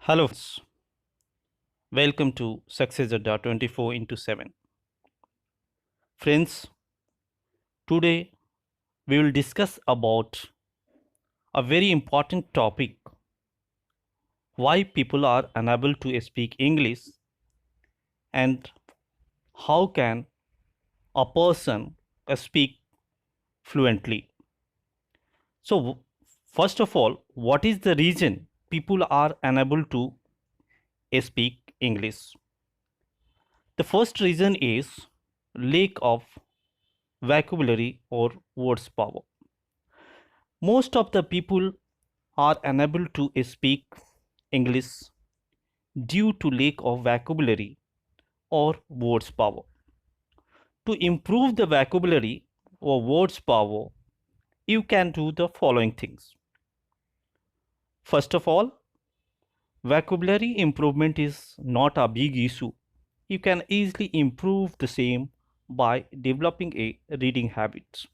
Hello, friends. Welcome to Success Adda 24 into 7. Friends, today we will discuss about a very important topic, why people are unable to speak English and how can a person speak fluently. So, first of all, what is the reason people are unable to speak English? The first reason is lack of vocabulary or words power. Most of the people are unable to speak English due to lack of vocabulary or words power. To improve the vocabulary or words power, you can do the following things. First of all, vocabulary improvement is not a big issue. You can easily improve the same by developing a reading habit.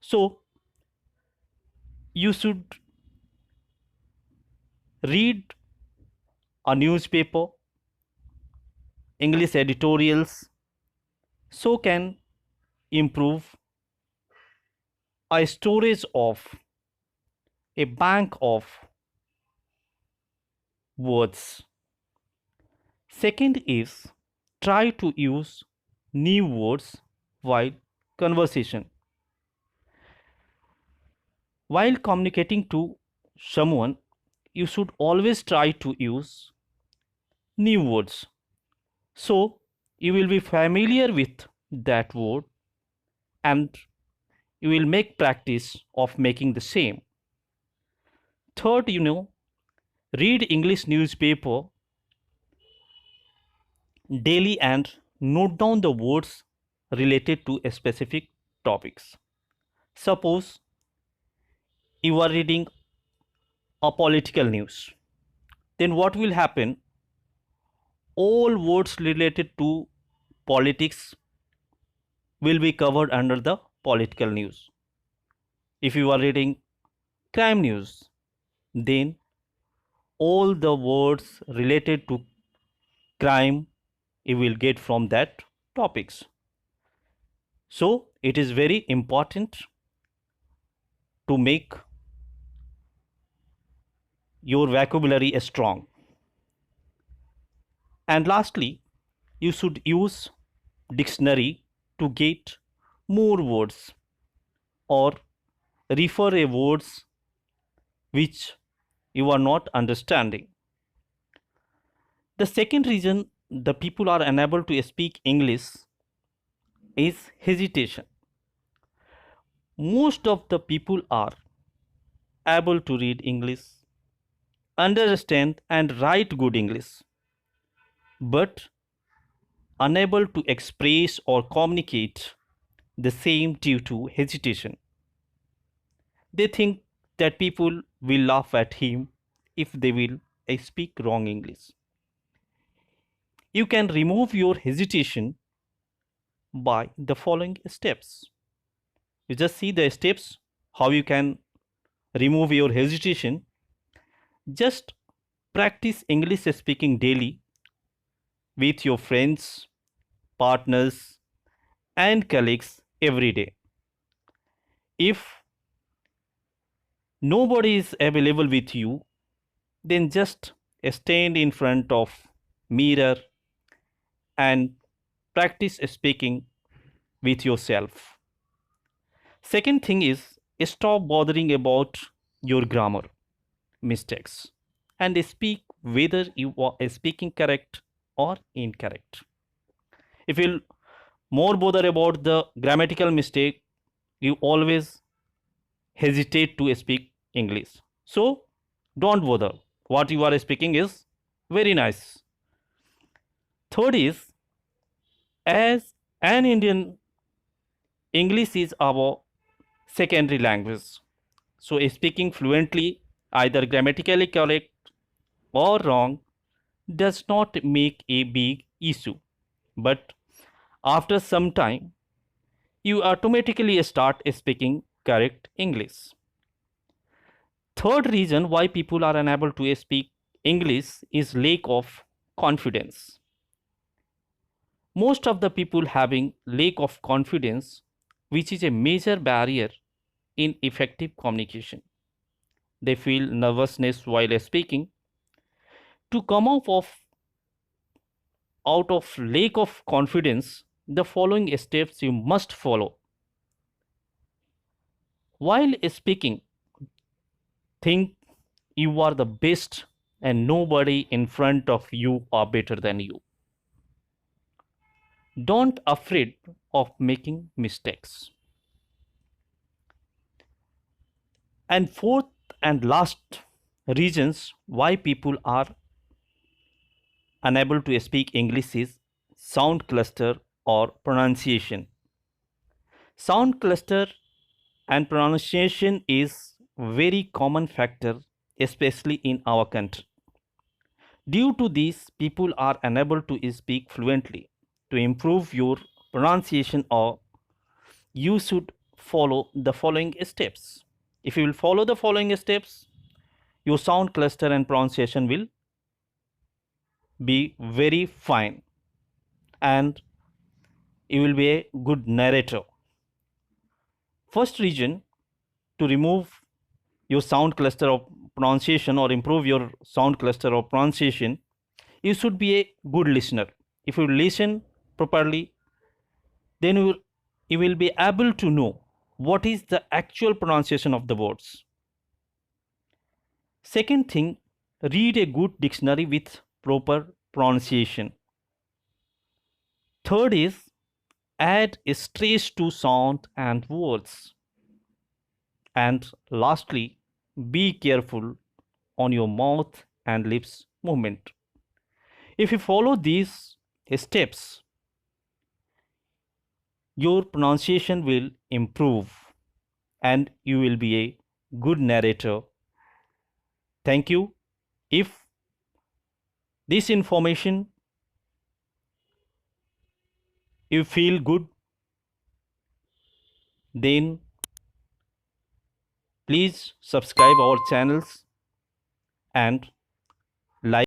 So, you should read a newspaper, English editorials, so can improve a storage of a bank of words. Second is try to use new words while conversation. While communicating to someone, you should always try to use new words. So you will be familiar with that word and you will make practice of making the same. Third, read English newspaper daily and note down the words related to a specific topics. Suppose you are reading a political news, then what will happen? All words related to politics will be covered under the political news. If you are reading crime news, then all the words related to crime you will get from that topics. So it is very important to make your vocabulary strong. And lastly, you should use dictionary to get more words or refer a words which you are not understanding. The second reason the people are unable to speak English is hesitation. Most of the people are able to read English, understand and write good English, but unable to express or communicate the same due to hesitation. They think that people will laugh at him if they will speak wrong English. You can remove your hesitation by the following steps. You just see the steps how you can remove your hesitation. Just practice English speaking daily with your friends, partners, and colleagues every day. If nobody is available with you, then just stand in front of mirror and practice speaking with yourself. Second thing is stop bothering about your grammar mistakes and speak whether you are speaking correct or incorrect. If you more bother about the grammatical mistake, you always hesitate to speak English. So don't bother. What you are speaking is very nice. Third is, as an Indian, English is our secondary language. So speaking fluently, either grammatically correct or wrong, does not make a big issue. But after some time, you automatically start speaking correct English. Third reason why people are unable to speak English is lack of confidence. Most of the people having lack of confidence, which is a major barrier in effective communication. They feel nervousness while speaking. To come out of lack of confidence, the following steps you must follow. While speaking, think you are the best and nobody in front of you are better than you. Don't afraid of making mistakes. And fourth and last reasons why people are unable to speak English is sound cluster or pronunciation. Sound cluster and pronunciation is very common factor, especially in our country. Due to this, people are unable to speak fluently. To improve your pronunciation, or you should follow the following steps. If you will follow the following steps, your sound cluster and pronunciation will be very fine and you will be a good narrator. First reason to remove your sound cluster of pronunciation or improve your sound cluster of pronunciation, you should be a good listener. If you listen properly, then you will be able to know what is the actual pronunciation of the words. Second thing, read a good dictionary with proper pronunciation. Third is add stress to sound and words. And lastly, be careful on your mouth and lips movement. If you follow these steps, your pronunciation will improve and you will be a good narrator. Thank you. If this information you feel good, then please subscribe our channels and